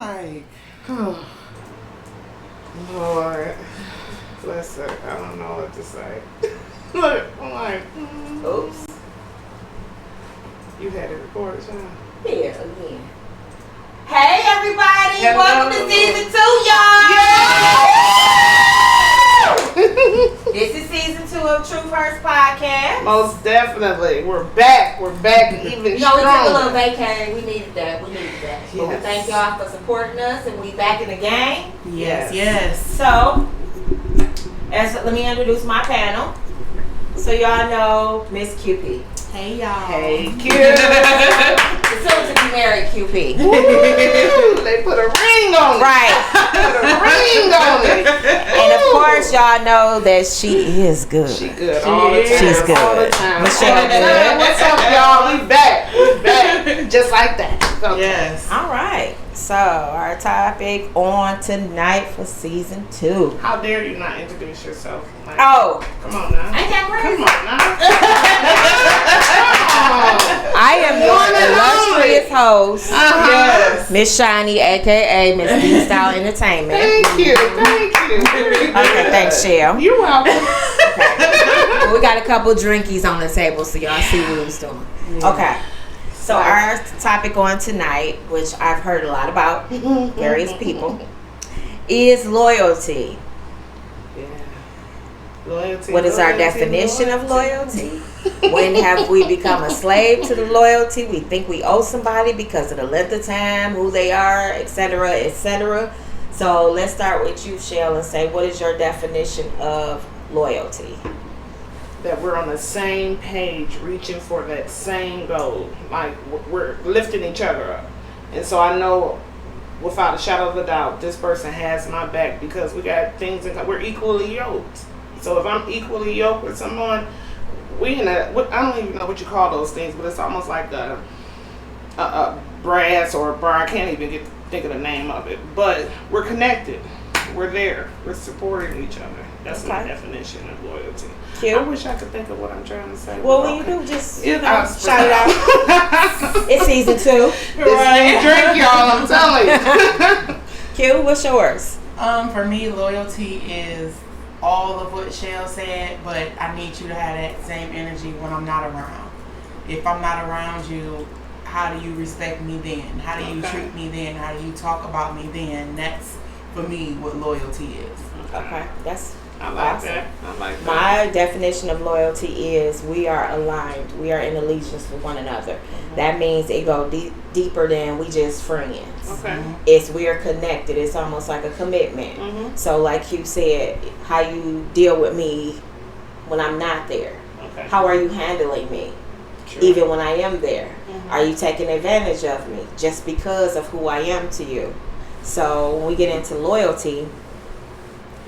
Like, oh, Lord, listen, I don't know what to say. Look, I'm like, Oops. You had it recorded, Sean? Yeah, again. Hey, everybody. Hello. Welcome to season 2, y'all. This is season 2 of True First Podcast. Most definitely. We're back. We're back even We took a stronger. little vacay. We needed that. But we Yes. thank y'all for supporting us, and we back in the game. Yes. So, let me introduce my panel. So y'all know Miss QP. Hey y'all. Hey, Q. The soon to be married QP. Woo, they put a ring on it. Right. Put a ring on it. And of course, y'all know that she is good. She good all the time. She's good. All the time. Michelle All the time. good. What's up, y'all? We back. We back. Just like that. Okay. Yes. All right. So our topic on tonight for season 2. How dare you not introduce yourself? Like, Oh, come on now. ain't that crazy? Come on now. I am your illustrious host, Yes. Miss Shiny, aka Miss B Style Entertainment. Thank you. Thank you. Okay, thanks, Shell. You're welcome. We got a couple drinkies on the table, so y'all see what we was doing. Okay. So our topic on tonight, which I've heard a lot about various people, is loyalty. Yeah. Loyalty. What is our definition of loyalty? When have we become a slave to the loyalty? We think we owe somebody because of the length of time, who they are, etc., etc. So let's start with you, Shell, and say, what is your definition of loyalty? That we're on the same page, reaching for that same goal. Like we're lifting each other up. And so I know, without a shadow of a doubt, this person has my back because we got things in common. We're equally yoked. So if I'm equally yoked with someone, I don't even know what you call those things, but it's almost like a brass or a bar. I can't even think of the name of it. But we're connected. We're there. We're supporting each other. That's my definition of loyalty. Cute. I wish I could think of what I'm trying to say. Well, when you do, just It- shout it out. It's season 2. Right. Drink, y'all. I'm telling you. Q, what's yours? For me, loyalty is all of what Shell said, but I need you to have that same energy when I'm not around. If I'm not around you, how do you respect me then? How do you treat me then? How do you talk about me then? That's, for me, what loyalty is. Okay, that's I like awesome. that. I like that. My definition of loyalty is we are aligned. We are in allegiance with one another. Mm-hmm. That means it go deeper than we just friends. Okay. It's we are connected. It's almost like a commitment. Mm-hmm. So like you said, how you deal with me when I'm not there. Okay. How are you handling me? True. Even when I am there. Mhm. Are you taking advantage of me just because of who I am to you? So when we get into loyalty,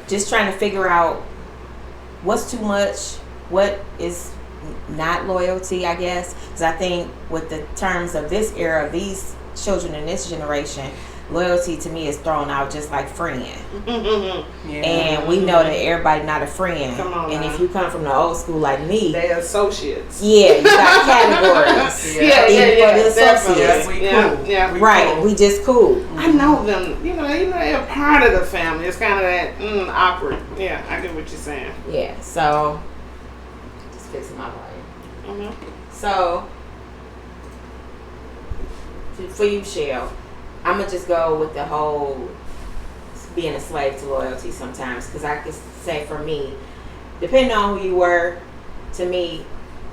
just trying to figure out what's too much, what is not loyalty, I guess. Because I think with the terms of this era, these children in this generation, loyalty to me is thrown out just like friend. Mm-hmm. Yeah. And we know that everybody not a friend. Come on and now. if you come from the old school like me, They associates. yeah, you got categories. Even for the definitely. associates. We Yeah, cool. yeah. Right, cool. we just cool. I know them. You know, they're part of the family. It's kind of that awkward. Yeah, I get what you're saying. Yeah, so just fixing my volume. Mm-hmm. So for you, Shell, I'm gonna just go with the whole being a slave to loyalty sometimes, because I could say for me, depending on who you were, to me,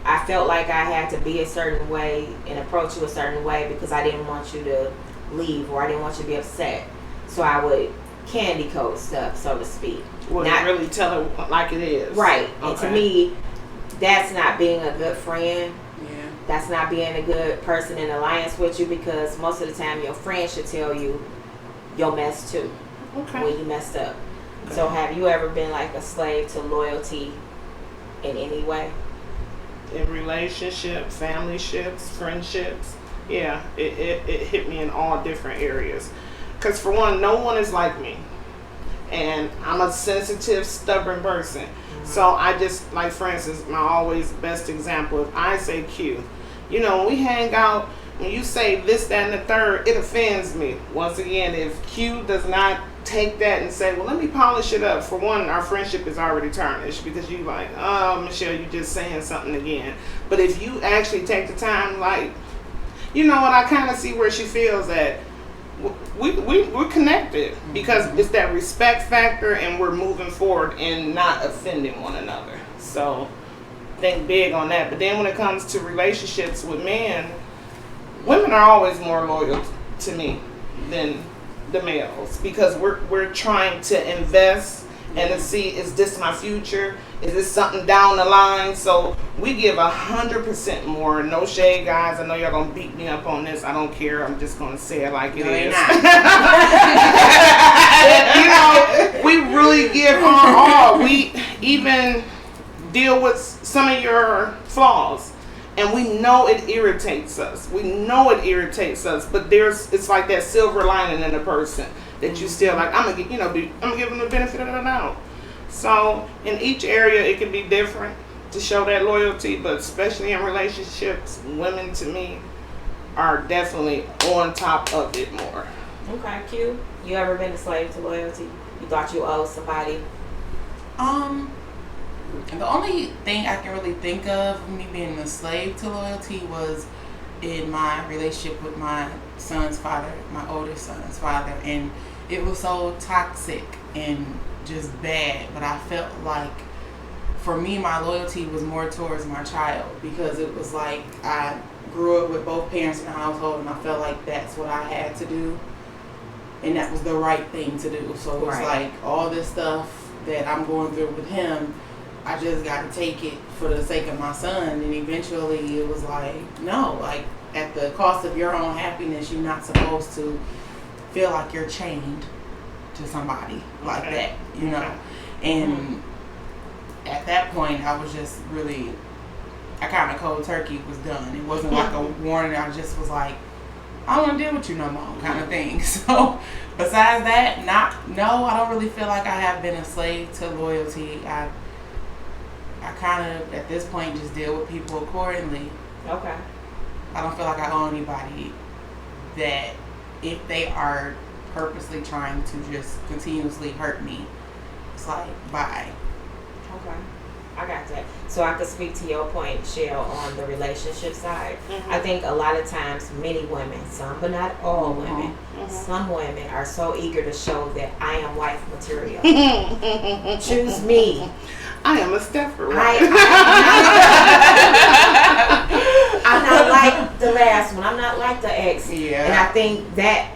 I felt like I had to be a certain way and approach you a certain way because I didn't want you to leave or I didn't want you to be upset. So I would candy coat stuff, so to speak. Well, Not- really tell it like it is. Right. And to Okay. me, that's not being a good friend. Yeah. That's not being a good person in alliance with you, because most of the time your friend should tell you your mess too Okay. when you messed up. Okay. So have you ever been like a slave to loyalty in any way? In relationships, family ships, friendships, yeah, it hit me in all different areas. Because for one, no one is like me. And I'm a sensitive, stubborn person. So I just, like for instance, my always best example, if I say Q, you know, when we hang out, when you say this, that, and the third, it offends me. Once again, if Q does not take that and say, well, let me polish it up. For one, our friendship is already tarnished because you like, oh, Michelle, you just saying something again. But if you actually take the time, like, you know what, I kind of see where she feels that we're connected because it's that respect factor and we're moving forward and not offending one another. So think big on that. But then when it comes to relationships with men, women are always more loyal to me than the males because we're trying to invest and to see, is this my future? Is this something down the line? So we give 100% more. No shade, guys. I know y'all gonna beat me up on this. I don't care. I'm just gonna say it like it is. You know, we really give our all. We even deal with some of your flaws. And we know it irritates us. We know it irritates us, but it's like that silver lining in a person that you still like. I'm gonna give them the benefit of the doubt. So in each area, it can be different to show that loyalty, but especially in relationships, women to me are definitely on top of it more. Okay, Q. You ever been a slave to loyalty? You thought you owed somebody? The only thing I can really think of me being a slave to loyalty was in my relationship with my son's father, my oldest son's father, and it was so toxic and just bad. But I felt like for me, my loyalty was more towards my child because it was like I grew up with both parents in the household, and I felt like that's what I had to do, and that was the right thing to do. So it was like all this stuff that I'm going through with him, I just got to take it for the sake of my son. And eventually it was like, no, like at the cost of your own happiness, you're not supposed to feel like you're chained to somebody like that, you know. And at that point, I was just really, I kind of cold turkey was done. It wasn't like a warning. I just was like, I don't want to deal with you no more kind of thing. So besides that, I don't really feel like I have been a slave to loyalty. I kind of, at this point, just deal with people accordingly. Okay. I don't feel like I owe anybody that if they are purposely trying to just continuously hurt me, it's like, bye. Okay. I got that. So I could speak to your point, Shell, on the relationship side. I think a lot of times, many women, some but not all women, some women are so eager to show that I am wife material. Choose me. I am a stepper. I'm not like the last one. I'm not like the ex. Yeah. And I think that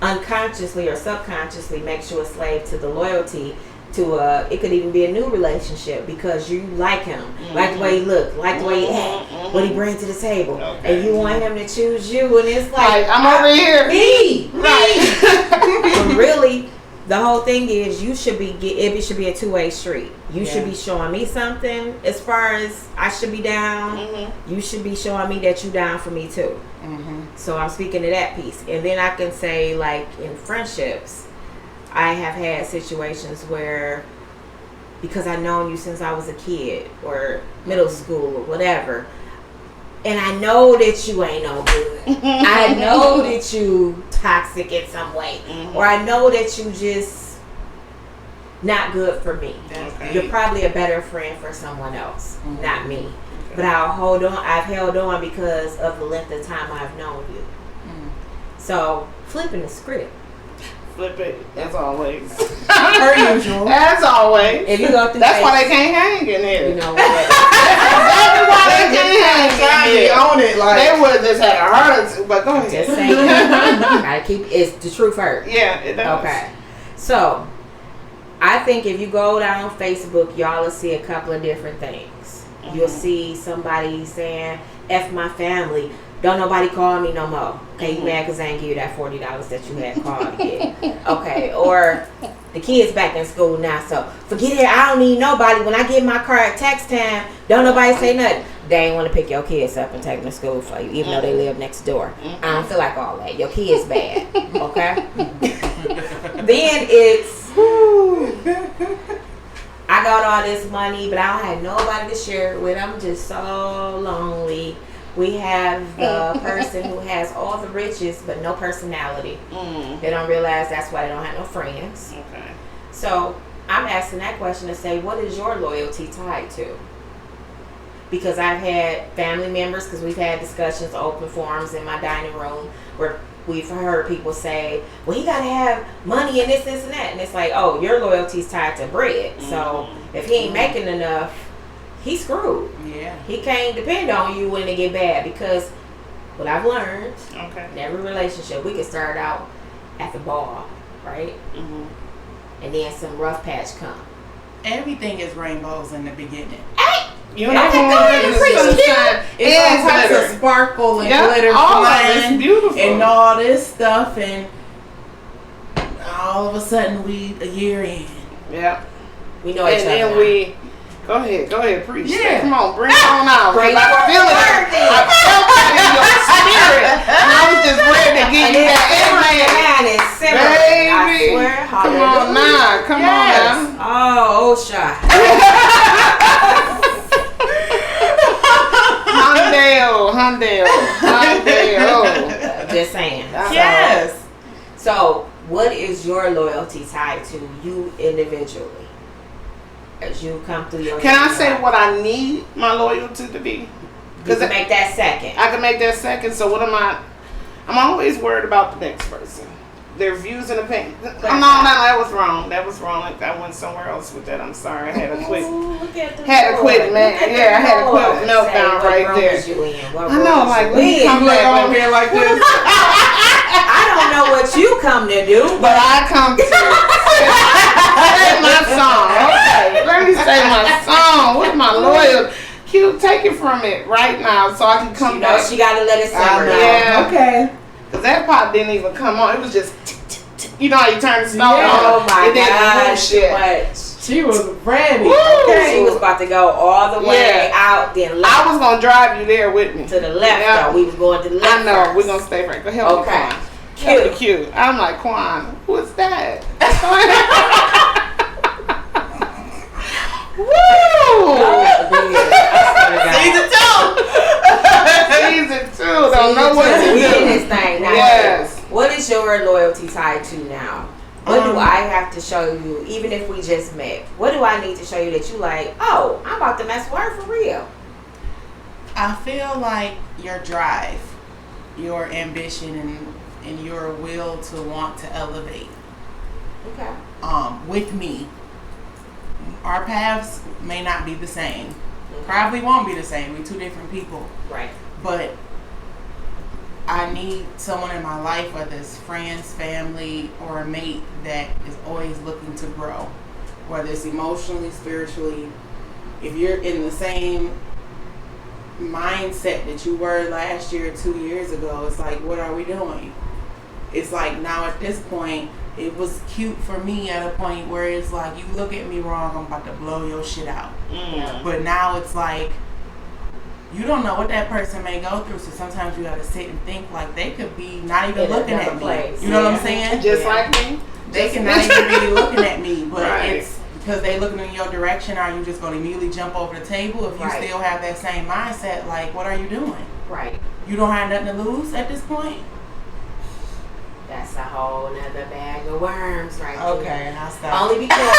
unconsciously or subconsciously makes you a slave to the loyalty to it could even be a new relationship because you like him, like the way he look, like the way he act, what he brings to the table, and you want him to choose you, and it's like I'm over here, me. But really, the whole thing is it should be a two-way street. You should be showing me something as far as I should be down. You should be showing me that you down for me too. So I'm speaking to that piece, and then I can say like in friendships, I have had situations where, because I've known you since I was a kid or middle school or whatever, and I know that you ain't no good. I know that you toxic in some way, or I know that you just not good for me. You're probably a better friend for someone else, not me. But I've held on because of the length of time I've known you. So flipping the script. Flip it, as always. Per usual. As always. If you go through that's why they can't hang in here. You know what? That's why they can't hang in here. Own it, like they would have just had a heart or two, but go ahead. Just saying. Gotta keep, it's the truth hurt. Yeah, it does. Okay. So, I think if you go down on Facebook, y'all will see a couple of different things. You'll see somebody saying, F my family. Don't nobody call me no more. Okay, you mad because I ain't give you that $40 that you had called to get. Okay, or the kids back in school now, so forget it. I don't need nobody. When I get my car at tax time, don't nobody say nothing. They ain't want to pick your kids up and take them to school for you, even though they live next door. I don't feel like all that. Your kid's bad. Okay? Then it's, I got all this money, but I don't have nobody to share it with. I'm just so lonely. We have the person who has all the riches but no personality. They don't realize that's why they don't have no friends. Okay. So I'm asking that question to say, what is your loyalty tied to? Because I've had family members, because we've had discussions, open forums in my dining room where we've heard people say, well, he got to have money and this, and that. And it's like, oh, your loyalty's tied to bread. So if he ain't making enough, he's screwed. Yeah. He can't depend on you when they get bad, because what I've learned in every relationship, we can start out at the bar, right? And then some rough patch come. Everything is rainbows in the beginning. Unicorns and sunshine. It's all types of sparkle and glitter flying beautiful. and all this stuff, and all of a sudden a year in. Yeah. We know each And other. then now. we go ahead, preach. Yeah. Come on, bring it on out. Bring I it feel it. forward. I felt it in your spirit. And I was just ready to give And you then that man is simmering. I Baby. swear, Come on hallelujah. now. Come on now. Oh, Osha. Handale. Just saying. Yes. So, what is your loyalty tied to you individually? As you come through your Can I journey? say what I need my loyalty to be? You Because can make that second. I can make that second. So what am I? I'm always worried about the next person, their views and opinions. No, that was wrong. That was wrong. I went somewhere else with that. I'm sorry. I had a quick, had a quick man. Yeah, I had a quick meltdown right there. I know, like when you come back over here like this, I don't know what you come to do, but I come to say my song. Okay, let me say my song. What's my loyalty? Q, take it from it right now so I can come you know back. she got to let it simmer. Yeah. Okay. Because that pop didn't even come on. It was just, you know how you turn the stove Yeah. Oh on. my It didn't God, do shit. what? She was ready. Woo! She was about to go all the way Yeah. out, then I left was going to drive you there with me. to the left. Yeah. Though. We was going to the left. I know. first. We're going to stay right. Go help me, Okay. Quan. Help me, Q. I'm like, Quan, what's that? Woo! Season 2. Don't know what to We in do. this thing now. Yes. What is your loyalty tied to now? What do I have to show you, even if we just met? What do I need to show you that you like, oh, I'm about to mess with her for real? I feel like your drive, your ambition, and your will to want to elevate. Okay. With me, our paths may not be the same. Probably won't be the same. We're two different people. Right. But I need someone in my life, whether it's friends, family, or a mate, that is always looking to grow. Whether it's emotionally, spiritually. If you're in the same mindset that you were last year, 2 years ago, it's like, what are we doing? It's like now at this point, it was cute for me at a point where it's like, you look at me wrong, I'm about to blow your shit out. But now it's like, you don't know what that person may go through, so sometimes you gotta sit and think like they could be not even In looking another at me. place. You know what I'm saying? Just like me. They can not even be looking at me, but Right. it's because they looking in your direction. Are you just gonna immediately jump over the table? If you Right. still have that same mindset, like, what are you doing? Right. You don't have nothing to lose at this point? That's a whole nother bag of worms right there. Okay, and I'll stop. Only because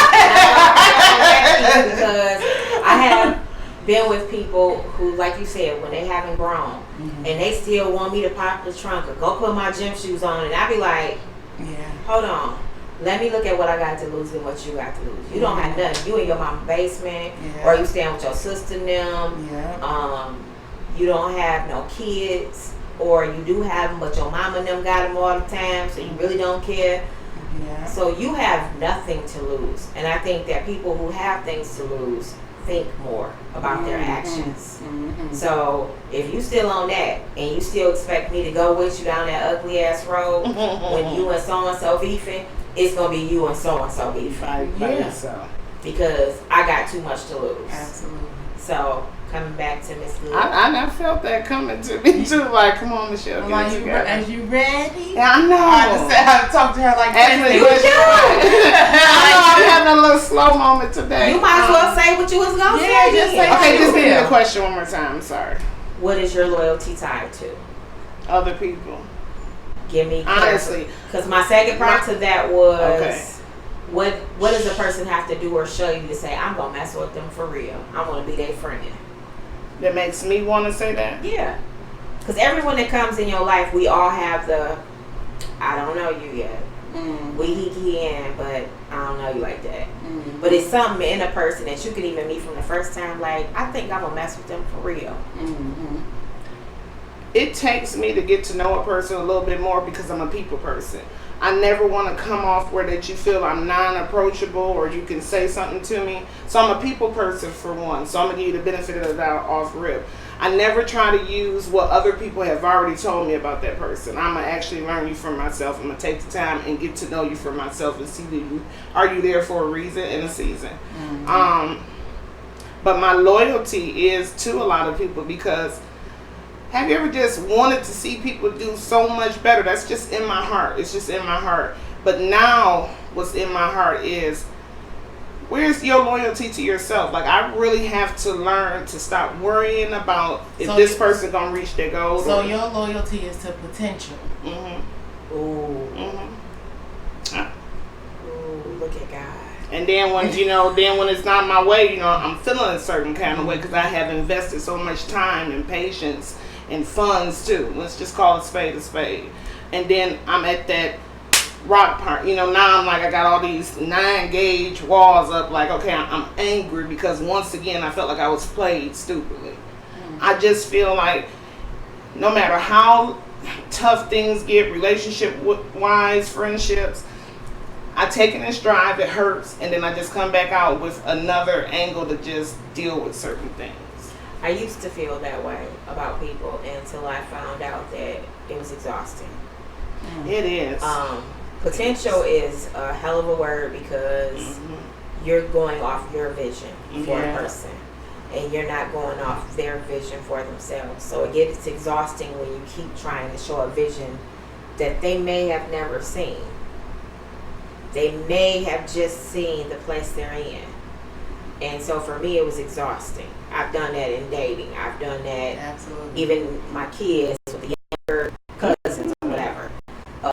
because I have been with people who, like you said, when they haven't grown and they still want me to pop the trunk or go put my gym shoes on, and I be like, Yeah. hold on, let me look at what I got to lose and what you got to lose. You don't have nothing. You in your mama's basement, Yeah. or you staying with your sister and them. Yeah. You don't have no kids, or you do have them, but your mama and them got them all the time, so you really don't care. Yeah. So you have nothing to lose. And I think that people who have things to lose think more about their actions. So if you still on that and you still expect me to go with you down that ugly ass road when you and so and so beefing, it's gonna be you and so beefing. Yeah. So. Because I got too much to lose. Absolutely. So coming back to Miss Good. I felt that coming to me too. Like, come on, Michelle, get it together. Are you ready? Yeah, I know. I just said how to talk to her like Actually, that. I know I'm having a little slow moment today. You might as well say what you was gonna Yeah, say. just then. say Okay, just give me Yeah. the question one more time. I'm sorry. What is your loyalty tied to? Other people. Give me Honestly. because my second part to that was Okay. what does a person have to do or show you to say I'm gonna mess with them for real? I'm gonna be their friend. That makes me want to say that. Yeah, because everyone that comes in your life, we all have the I don't know you yet. We in, but I don't know you like that. But it's something in a person that you can even meet from the first time. Like I think I'm gonna mess with them for real. It takes me to get to know a person a little bit more because I'm a people person. I never want to come off where that you feel I'm non-approachable or you can say something to me. So I'm a people person for one. So I'm going to give you the benefit of the doubt off rip. I never try to use what other people have already told me about that person. I'm going to actually learn you for myself. I'm going to take the time and get to know you for myself and see are you there for a reason and a season. But my loyalty is to a lot of people because have you ever just wanted to see people do so much better? That's just in my heart. It's just in my heart. But now what's in my heart is where's your loyalty to yourself? Like I really have to learn to stop worrying about if this person gonna reach their goals. So your loyalty is to potential. Ooh, look at God. And then when when it's not my way, I'm feeling a certain kind of way because I have invested so much time and patience and funds too. Let's just call a spade a spade. And then I'm at that rock part. Now I'm like I got all these 9-gauge walls up. Like okay, I'm angry because once again I felt like I was played stupidly. I just feel like no matter how tough things get, relationship wise, friendships, I take it in stride, it hurts, and then I just come back out with another angle to just deal with certain things. I used to feel that way about people until I found out that it was exhausting. It is. Potential is a hell of a word because you're going off your vision for a person and you're not going off their vision for themselves. So it gets exhausting when you keep trying to show a vision that they may have never seen. They may have just seen the place they're in. And so for me, it was exhausting. I've done that in dating. I've done that even my kids with the younger cousins or whatever.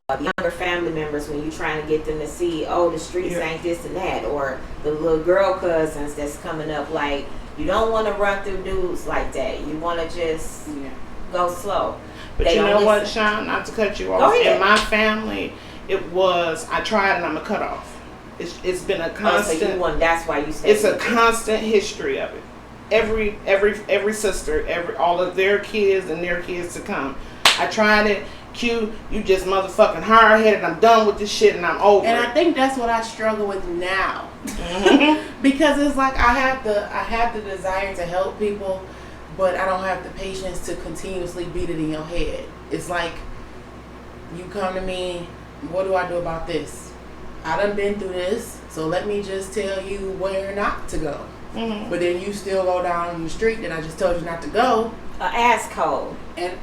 The younger family members, when you're trying to get them to see, the streets ain't this and that. Or the little girl cousins that's coming up, like, you don't want to run through dudes like that. You want to just go slow. But you know what, Sean? Not to cut you off. Go ahead. In my family, I tried and I'm a cutoff. It's been a constant. So you want, that's why you said it's a constant history of it. Every sister, all of their kids and their kids to come. I tried it. Q, you just motherfucking hard headed. I'm done with this shit and I'm over. And I think that's what I struggle with now, because it's like I have the desire to help people, but I don't have the patience to continuously beat it in your head. It's like you come to me, what do I do about this? I done been through this, so let me just tell you where not to go. But then you still go down the street that I just told you not to go. An asshole. And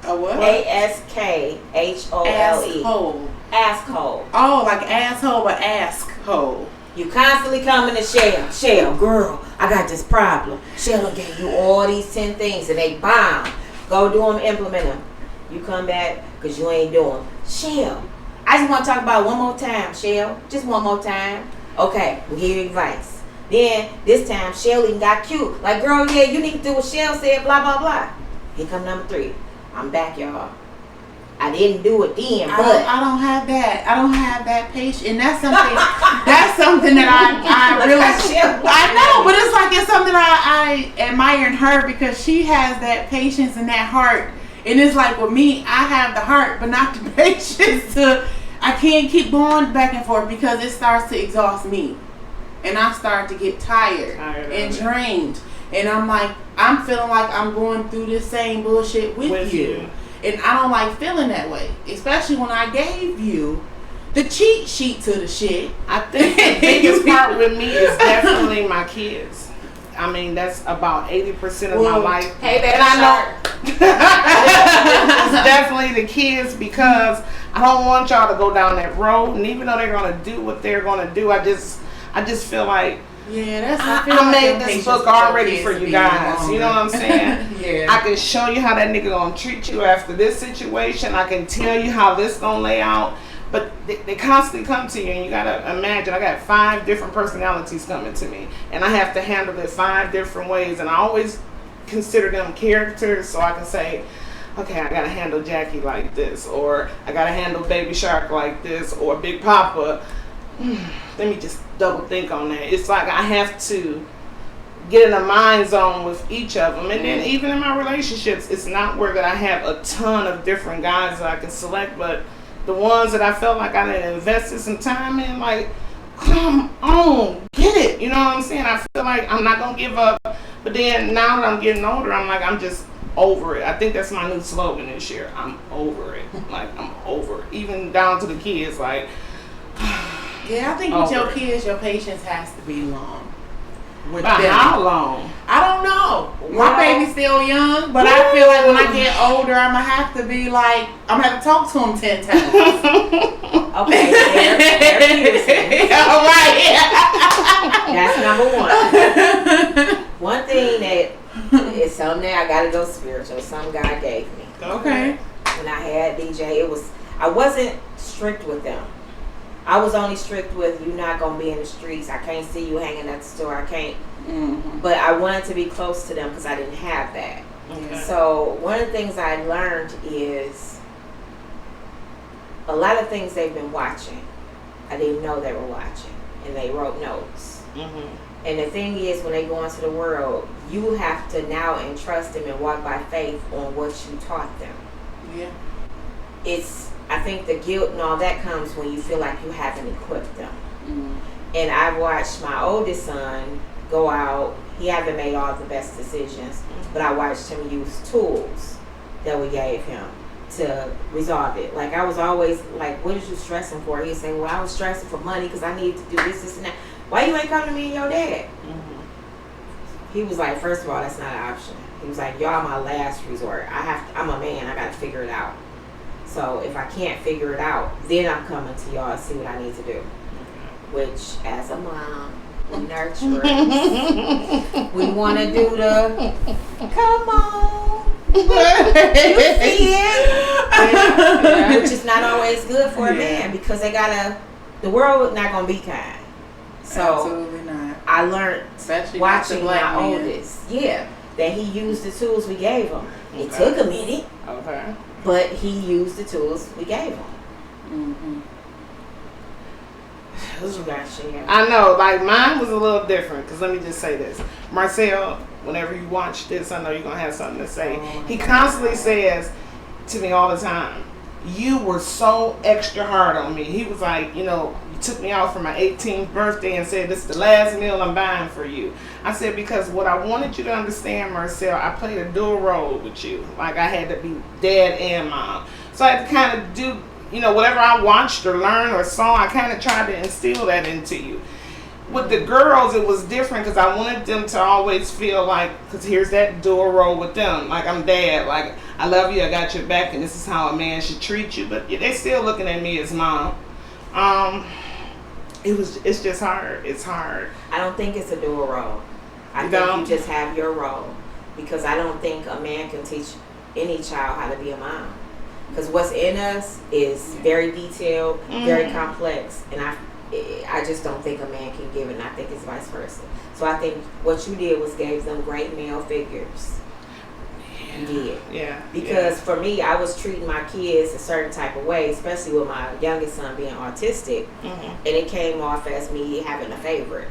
a what? ASKHOLE. Asshole. Asshole. Oh, like asshole, but ask hole. You constantly coming to Shell, girl, I got this problem. Shell gave you all these 10 things and they bomb. Go do them, implement them. You come back because you ain't doing them. Shell, I just want to talk about it one more time, Shell. Just one more time. Okay, we'll give you advice. Then, this time, Shell even got cute. Like, girl, yeah, you need to do what Shell said, blah, blah, blah. Here come number 3. I'm back, y'all. I didn't do it then, but I don't have that. I don't have that patience, and that's something. That's something that I really. I know, but it's something I admire in her because she has that patience and that heart. And it's like with me, I have the heart, but not the patience to. I can't keep going back and forth because it starts to exhaust me, and I start to get tired and drained. And I'm feeling like I'm going through this same bullshit with you. And I don't like feeling that way, especially when I gave you the cheat sheet to the shit. I think the biggest part with me is definitely my kids. I mean, that's about 80% of my life. Hey, baby, and I know it's definitely the kids because I don't want y'all to go down that road. And even though they're gonna do what they're gonna do, I just feel like Yeah, that's. I made this book already for you guys. You know what I'm saying? Yeah. I can show you how that nigga gonna treat you after this situation. I can tell you how this gonna lay out. But they constantly come to you, and you gotta imagine. I got 5 different personalities coming to me, and I have to handle it 5 different ways. And I always consider them characters, so I can say, okay, I gotta handle Jackie like this, or I gotta handle Baby Shark like this, or Big Papa. Let me just double think on that. It's like I have to get in a mind zone with each of them. And then even in my relationships, it's not where that I have a ton of different guys that I can select, but the ones that I felt like I had invested some time in, like, come on, get it. You know what I'm saying? I feel like I'm not gonna give up. But then now that I'm getting older, I'm like, I'm just over it. I think that's my new slogan this year. I'm over it. Like, I'm over it. Even down to the kids, like. Yeah, I think with your kids, your patience has to be long. With About them. how long? I don't know. My baby's still young, but I feel like when I get older, I'm gonna have to be like, I'm gonna have to talk to him 10 times. Okay, All right. That's number 1. One thing that is something that I gotta go spiritual. Some God gave me. Okay. When I had DJ, I wasn't strict with them. I was only strict with, you not gonna be in the streets. I can't see you hanging at the store. I can't. Mm-hmm. But I wanted to be close to them because I didn't have that. Okay. So one of the things I learned is a lot of things they've been watching. I didn't know they were watching, and they wrote notes. Mm-hmm. And the thing is, when they go into the world, you have to now entrust them and walk by faith on what you taught them. Yeah. I think the guilt and all that comes when you feel like you haven't equipped them. Mm-hmm. And I watched my oldest son go out. He haven't made all the best decisions, but I watched him use tools that we gave him to resolve it. Like, I was always like, what is you stressing for? He'd say, well, I was stressing for money because I need to do this, and that. Why you ain't come to me and your dad? Mm-hmm. He was like, first of all, that's not an option. He was like, y'all my last resort. I'm a man. I got to figure it out. So if I can't figure it out, then I'm coming to y'all and see what I need to do. Which, as a mom, we nurturers, we want to do the, come on, you see it? Which is not always good for a man because the world is not going to be kind. So absolutely not. I learned Especially watching black my men. oldest, that he used the tools we gave him. It Okay. took a minute. Okay. But he used the tools we gave him. Mm-hmm. What you got, share? I know, like, mine was a little different, because let me just say this. Marcel, whenever you watch this, I know you're going to have something to say. He constantly says to me all the time, you were so extra hard on me. He was like, you took me out for my 18th birthday and said, this is the last meal I'm buying for you. I said, because what I wanted you to understand, Marcel, I played a dual role with you. Like, I had to be dad and mom. So I had to kind of do, whatever I watched or learned or saw, I kind of tried to instill that into you. With the girls, it was different because I wanted them to always feel like, because here's that dual role with them. Like, I'm dad. Like, I love you, I got your back, and this is how a man should treat you. But they're still looking at me as mom. It's just hard. It's hard. I don't think it's a dual role. I think you just have your role. Because I don't think a man can teach any child how to be a mom. Because what's in us is very detailed, very complex, and I just don't think a man can give it, and I think it's vice versa. So I think what you did was gave them great male figures. You did. Yeah. Because for me, I was treating my kids a certain type of way, especially with my youngest son being autistic, and it came off as me having a favorite.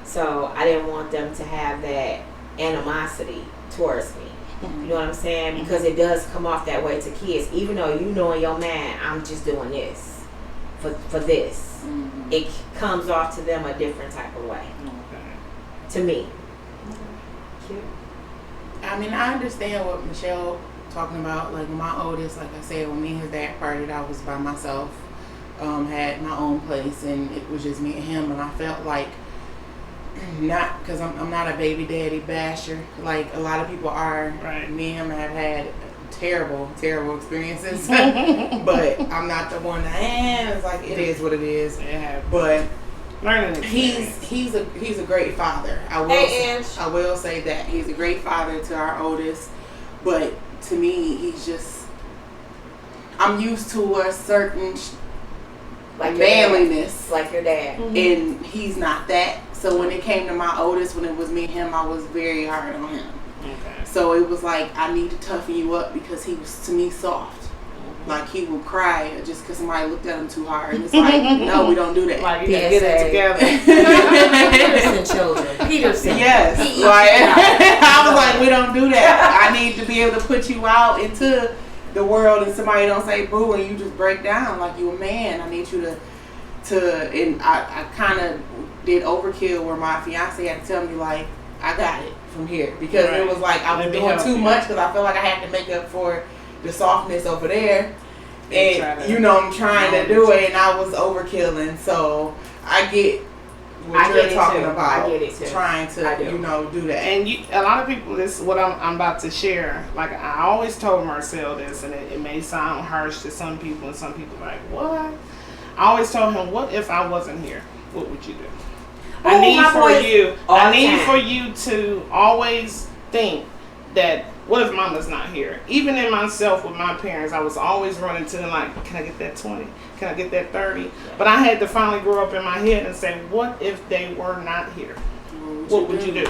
So I didn't want them to have that animosity towards me. You know what I'm saying? Because it does come off that way to kids. Even though you know in your mind, I'm just doing this for this. It comes off to them a different type of way. Okay. To me. Cute. I mean, I understand what Michelle talking about. Like, my oldest, like I said, when me and his dad parted, I was by myself, had my own place, and it was just me and him. And I felt like, not because I'm not a baby daddy basher like a lot of people are. Right. Me and him have had terrible experiences, but I'm not the one that it's like it is what it is. Yeah. But Learning experience. He's a great father. I will say that he's a great father to our oldest, but to me, he's just. I'm used to a certain like manliness, like your dad, and he's not that. So when it came to my oldest, when it was me and him, I was very hard on him. Okay. So it was like, I need to toughen you up because he was, to me, soft. Like, he would cry just because somebody looked at him too hard. And it's like, no, we don't do that. Like, you gotta get it together. Peterson children. Peterson. Yes. I was like, we don't do that. I need to be able to put you out into the world and somebody don't say boo and you just break down like you a man. I need you to and I kind of did overkill where my fiance had to tell me, like, I got it from here. Because it was like, I was doing too much because I felt like I had to make up for the softness over there, and you know I'm trying to do it, and I was overkilling. So I get what you're talking about. I get it too. Trying to do that. And a lot of people, this is what I'm about to share. Like, I always told Marcel this, and it may sound harsh to some people, and some people are like, what? I always told him, what if I wasn't here? What would you do? I need for you to always think that, what if mama's not here? Even in myself with my parents, I was always running to them like, can I get that 20? Can I get that 30? But I had to finally grow up in my head and say, what if they were not here? What would you do?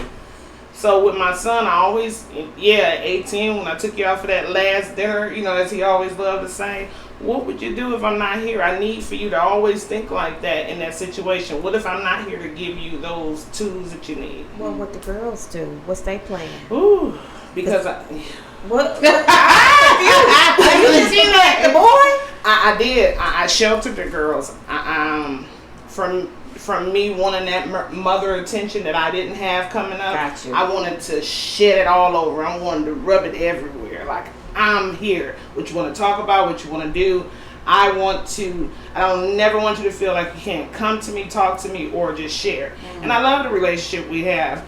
So with my son, I always, at 18, when I took you out for that last dinner, as he always loved to say, what would you do if I'm not here? I need for you to always think like that in that situation. What if I'm not here to give you those tools that you need? Well, what the girls do? What's they playing? Ooh, because what? You just seen that the boy? I did. I sheltered the girls. From me wanting that mother attention that I didn't have coming up. Gotcha. I wanted to shed it all over. I wanted to rub it everywhere. Like, I'm here. What you want to talk about, what you want to do. I don't never want you to feel like you can't come to me, talk to me, or just share. Mm-hmm. And I love the relationship we have.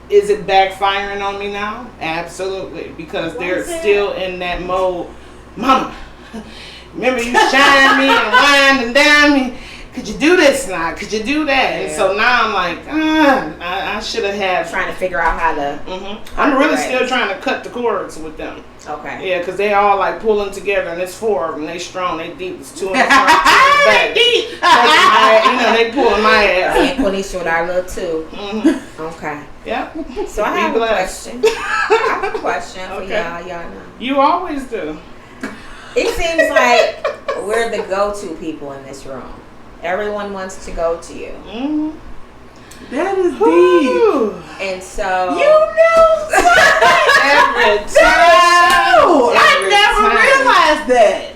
Is it backfiring on me now? Absolutely. Because they're still in that mode. Mama, remember you shined me and wined and down me? Could you do this now? Could you do that? Yeah. And so now I'm like, I should have had. Trying to figure out how to. Mm-hmm. I'm really still trying to cut the cords with them. Okay. Yeah, because they all like pulling together, and it's 4 of them. They strong, they deep. It's 2 in the front, 2 in the back. Deep. They pulling my ass. And Quenisha with our little too. Mm-hmm. Okay. Yep. So I have a question. I have a question for y'all. Y'all know. You always do. It seems like we're the go-to people in this room. Everyone wants to go to you. Mm-hmm. That is deep. And so every time. I never realized that.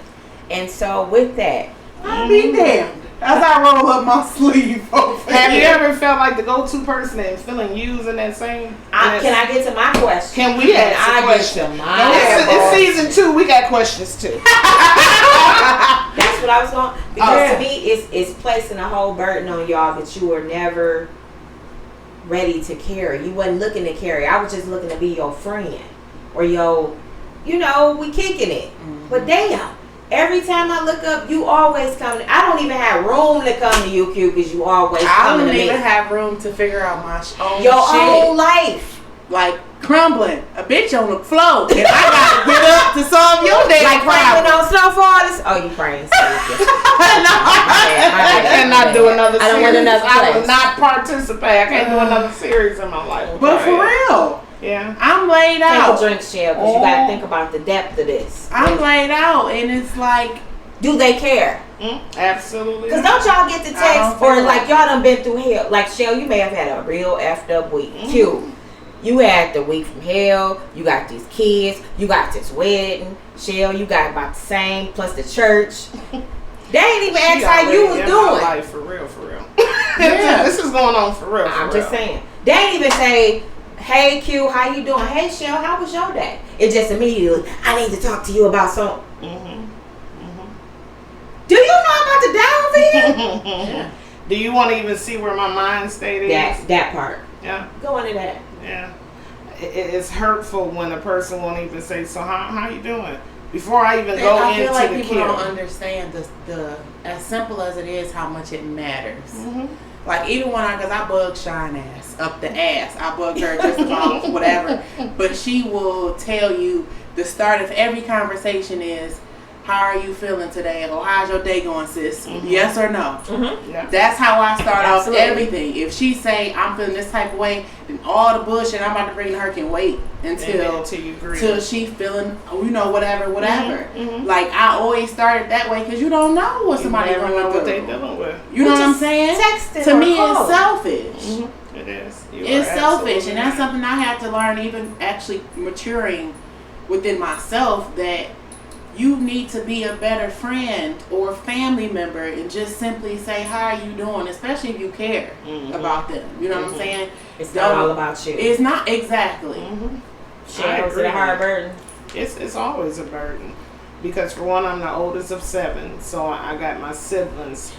And so with that, I'll be damned. As I roll up my sleeve over Have you ever felt like the go-to person and feeling used in that same? Can I get to my question? Can we ask a question? It's season 2. We got questions too. That's what I was going. Because to me, it's placing a whole burden on y'all that you were never ready to carry. You wasn't looking to carry. I was just looking to be your friend or we kicking it. Mm-hmm. But damn. Every time I look up, you always come. I don't even have room to come to you, Q, because you always come to me. I don't even have room to figure out my own your shit. own life. Like crumbling, a bitch on the floor, and I gotta get up to solve your damn Like problem. on snowfalls. Oh, you praying? I cannot do another series. I don't want another I will not participate. I can't do another series in my life. But for real. Yeah. I'm laid out. Take a drink, Shell, because you got to think about the depth of this. I'm laid out, and it's like, do they care? Absolutely. Because don't y'all get the text, or like y'all done been through hell. Like, Shell, you may have had a real effed up week. Q, you had the week from hell. You got these kids. You got this wedding. Shell, you got about the same, plus the church. They ain't even asked how you was doing. Life, for real. Yeah. This is going on for real. I'm just saying. They ain't even say, hey Q, how you doing? Hey Shell, how was your day? It just immediately, I need to talk to you about something. Do you know about the down? Do you want to even see where my mind state is? That part. Yeah. Go into that. Yeah. It's hurtful when a person won't even say, so how you doing? before I even And go I into feel like the people care. don't understand the as simple as it is, how much it matters. Mhm. Like even when because I bug Shine ass up the ass, I bug her just about whatever. But she will tell you the start of every conversation is, "How are you feeling today?" Or "How's your day going, sis?" Mhm. Yes or no. Yeah. That's how I start Absolutely. off everything. If she say I'm feeling this type of way, then all the bullshit I'm about to bring to her can wait until you agree. till she feeling, whatever. Mhm. Like I always started that way because you don't know what You somebody never know going what they through. dealing with. You know Which what I'm is saying? texting To or me, it's calling. selfish. It is. You It's are selfish, absolutely and that's right. something I had to learn, even actually maturing within myself, that you need to be a better friend or family member and just simply say, "How are you doing?" Especially if you care Mhm. about them. You know what I'm saying? It's not all about you. It's not exactly. Mhm. I Shares agree. a hard burden. It's always a burden because for one, I'm the oldest of 7, so I got my siblings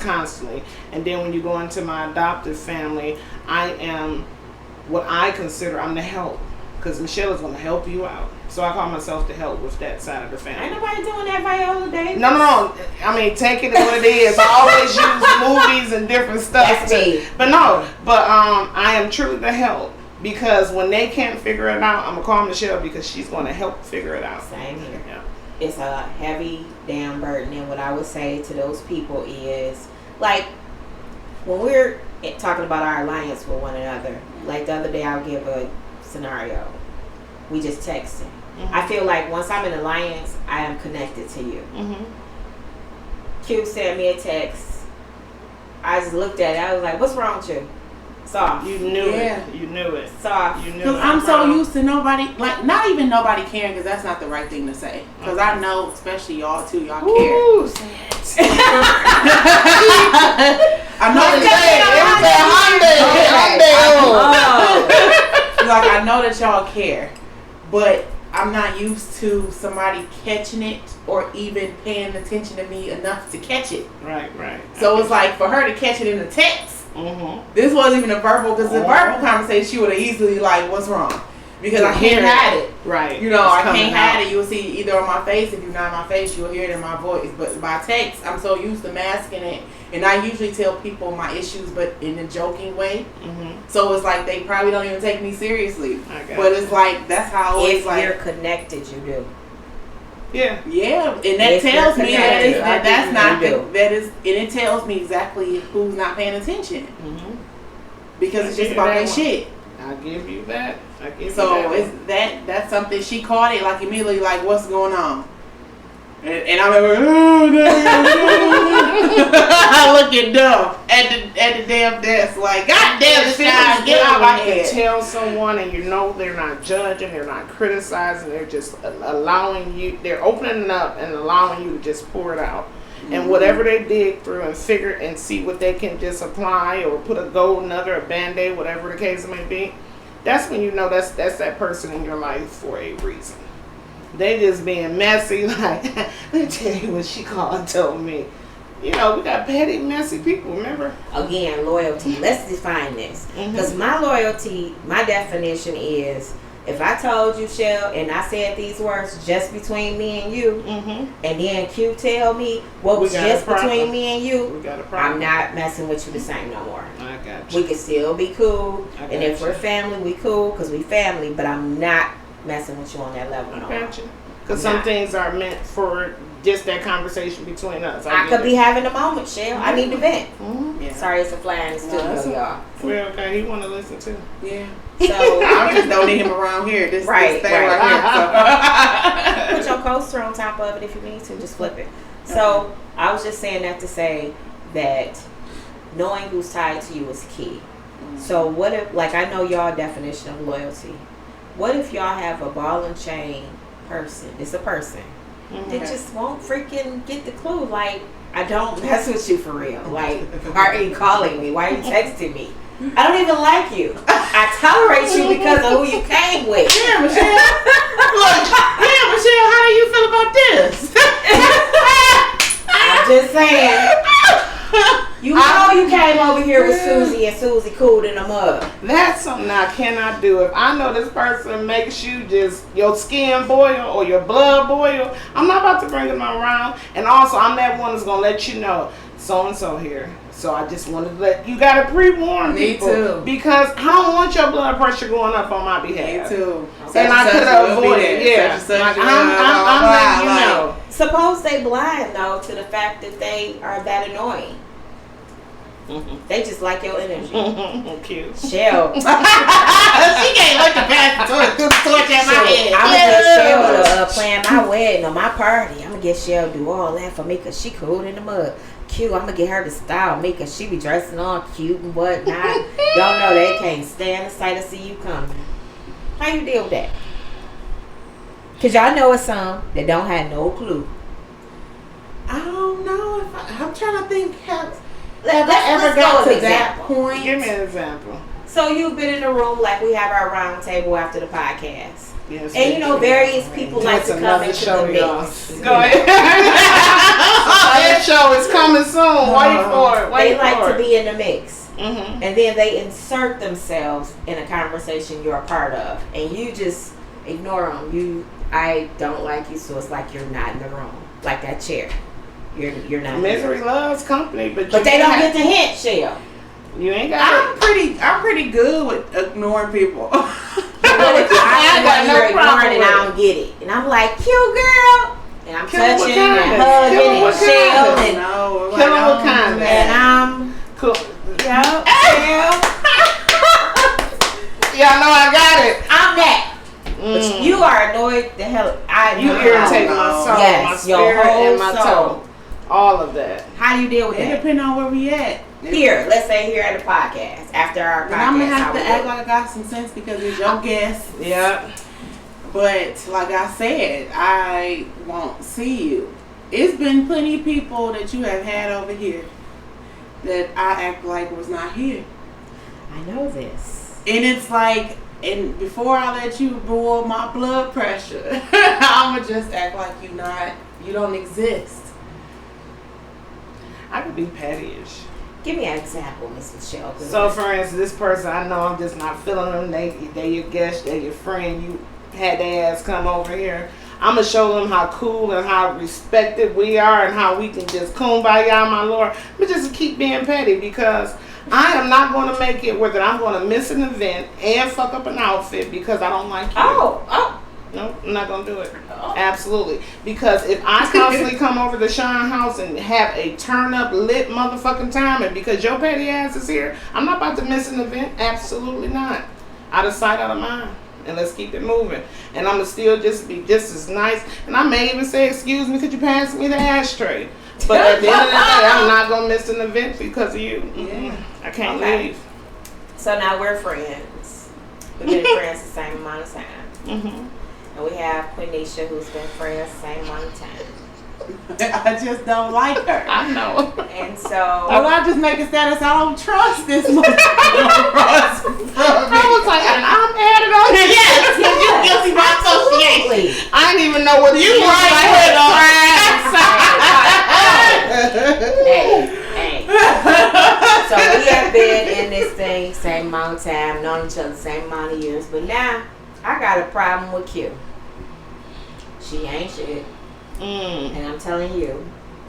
constantly, and then when you go into my adoptive family, I am what I consider I'm the help because Michelle is going to help you out. So I call myself the help with that side of the family. Ain't nobody doing that Viola Davis. No. I mean, take it as what it is. I always use movies and different stuff. That's me. But I am truly the help because when they can't figure it out, I'm gonna call Michelle because she's gonna help figure it out. Same here. Yeah. It's a heavy damn burden, and what I would say to those people is, like, when we're talking about our alliance with one another, like the other day I'll give a scenario. We just texting. Mm-hmm. I feel like once I'm in alliance, I am connected to you. Mm-hmm. Q sent me a text. I just looked at it. I was like, "What's wrong with you?" Soft. You knew Yeah. it. You knew it. Soft. You knew Because it. I'm so used to nobody, like, not even nobody caring, because that's not the right thing to say. Because I know, especially y'all too, y'all care. Ooh, say it. I know like, I know that y'all care, but I'm not used to somebody catching it or even paying attention to me enough to catch it. Right. So it's like for her to catch it in a text. Mm-hmm. This wasn't even a verbal, because the verbal conversation she would have easily like, "What's wrong?" Because I can't hide it. Right. You know, It's I coming can't hide out. it. You'll see either on my face. If you're not in my face, you'll hear it in my voice. But by text, I'm so used to masking it. And I usually tell people my issues, but in a joking way. Mm-hmm. So it's like they probably don't even take me seriously. I got But you. it's like, that's how I always If like. you're connected, you do. Yeah. Yeah, and that If tells you're me that connected, is, I that's think not you the, do. that is, and it tells me exactly who's not paying attention, Mm-hmm. because I it's give just you about that their one. shit. I give you that. So it's that's something she caught it like immediately, like, "What's going on?" And I'm like, "Oh, no." I looking dumb at the damn desk, like, "God damn it, Sean, get out of my when you head." can tell someone and you know they're not judging, they're not criticizing, they're just allowing you, they're opening up and allowing you to just pour it out. And whatever they dig through and figure and see what they can just apply or put a gold nugget or a band-aid, whatever the case may be, that's when you know that's that person in your life for a reason. They just being messy, like, let me tell you what she called and told me. You know, we got petty, messy people, remember? Again, loyalty. Let's define this. Mhm. Because my loyalty, my definition is, if I told you, Shell, and I said these words just between me and you, Mm-hmm. and then Q tell me what We was got a just problem. between me and you, We got a problem. I'm not messing with you the same no more. I got you. We can still be cool, I and got if you. we're family, we cool because we family. But I'm not messing with you on that level no I more. got you. Because I'm some not. things are meant for just that conversation between us. I could be having a moment, Shell. I need to vent. Mm-hmm. Yeah. Sorry, it's a fly in the studio, that's y'all. Well, okay, he want to listen too. Yeah. So I just don't need him around here. This Right, thing right. right here. put your coaster on top of it if you need to. Just flip it. So I was just saying that to say that knowing who's tied to you is key. So what if, like, I know y'all definition of loyalty. What if y'all have a ball and chain person? It's a person that just won't freaking get the clue. Like, I don't mess with you for real. Like, why are you calling me? Why are you texting me? I don't even like you. I tolerate you because of who you came with. Yeah, Michelle. Look, yeah, Michelle, how do you feel about this? I'm just saying. You know you came over over here with Susie and Susie cooled in the mud. That's something I cannot do. If I know this person makes you just your skin boil or your blood boil, I'm not about to bring them around. And also, I'm that one that's gonna let you know so and so here. So I just wanted to let you gotta pre-warn Me people too. because I don't want your blood pressure going up on my Me behalf. too. And I could have avoided. Yeah, like, I'm letting you know. Suppose they blind though to the fact that they are that annoying. They just like your energy. Cute. Shell. She can't wait to pass the torch at my head. I'm gonna get Shell to plan my wedding or my party. I'm gonna get Shell to do all that for me because she cool in the mud. Cute. I'm gonna get her to style me because she be dressing all cute and whatnot. Y'all know they can't stand the sight of see you coming. How you deal with that? Because y'all know it's some that don't have no clue. I don't know if I'm trying to think. Have Let's I ever go got with to that example. point? Give me an example. So you've been in the room like we have our round table after the podcast. Yes, And you know, various people like to come into the mix. Go ahead. That show is coming soon. Wait for it. They like to be in the mix. Mm-hmm. And then they insert themselves in a conversation you're a part of. And you just ignore them. I don't like you, so it's like you're not in the room. Like that chair. You're not. Misery loves company, but they don't get the hint, Shell. You ain't got I'm pretty good with ignoring people. I got no problem and I don't get it. And I'm like, cute girl. And I'm Kill 'em with touching and kindness. hugging Kill 'em and with Shell kindness. and No, Kill 'em with kindness. and I'm cool. yeah. Y'all know I got it. I'm that. But you are annoyed the hell. You irritate my soul, Yes, my your spirit, whole and my soul. toe. All of that. How do you deal with It that? depends on where we at. Here, let's say here at the podcast. After our podcast, Then I'm gonna have how to we act do? like I got some sense because it's your guest. Yep. But like I said, I won't see you. It's been plenty of people that you have had over here that I act like was not here. I know this. And it's like, and before I let you boil my blood pressure, I'ma just act like you don't exist. I could be pettyish. Give me an example, Mrs. Shell. So, for instance, this person, I know I'm just not feeling them. They your guest, they your friend. You had their ass come over here. I'm going to show them how cool and how respected we are and how we can just kumbaya, my Lord. But just keep being petty because I am not going to make it where that I'm going to miss an event and fuck up an outfit because I don't like you. Oh. No, I'm not going to do it. Absolutely. Because if I constantly come over to Sean's house and have a turn up lit motherfucking time and because your petty ass is here, I'm not about to miss an event. Absolutely not. Out of sight, out of mind. And let's keep it moving. And I'm going to still just be just as nice. And I may even say, excuse me, could you pass me the ashtray? But at the end of the day, I'm not going to miss an event because of you. Yeah. I can't Okay. leave. So now we're friends. We've been friends the same amount of time. Mm-hmm. And we have Quenisha, who's been friends the same amount of time. I just don't like her. I know. And so Well, I just make a status. I don't trust this motherfucker. I was like, I'm added on here. Yes, you guilty by association. absolutely. I didn't even know what you You Hey. So we have been in this thing same amount of time, known each other same amount of years, but now I got a problem with Q. She ain't shit, and I'm telling you,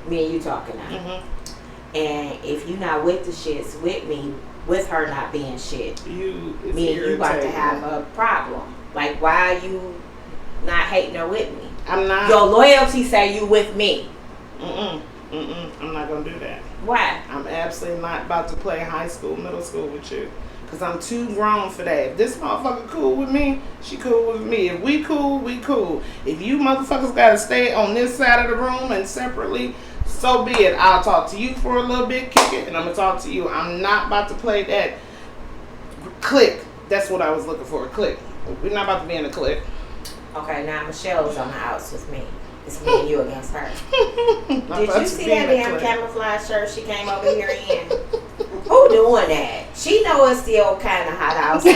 me and you talking now. Mm-hmm. And if you not with the shits with me, with her not being shit, It's me and you about to irritating. have a problem. Like, why are you not hating her with me? I'm not. Your loyalty say you with me. I'm not gonna do that. Why? I'm absolutely not about to play high school, middle school with you. Cause I'm too grown for that. If this motherfucker cool with me, she cool with me. If we cool, we cool. If you motherfuckers gotta stay on this side of the room and separately, so be it. I'll talk to you for a little bit, kick it, and I'm gonna talk to you. I'm not about to play that click. That's what I was looking for, a click. We're not about to be in a click. Okay, now Michelle's on the outs with me. It's me and you against her. Not Did about you to see be in that a damn clique. camouflage shirt she came over here in? Who doing that? She know it's still kind of hot outside.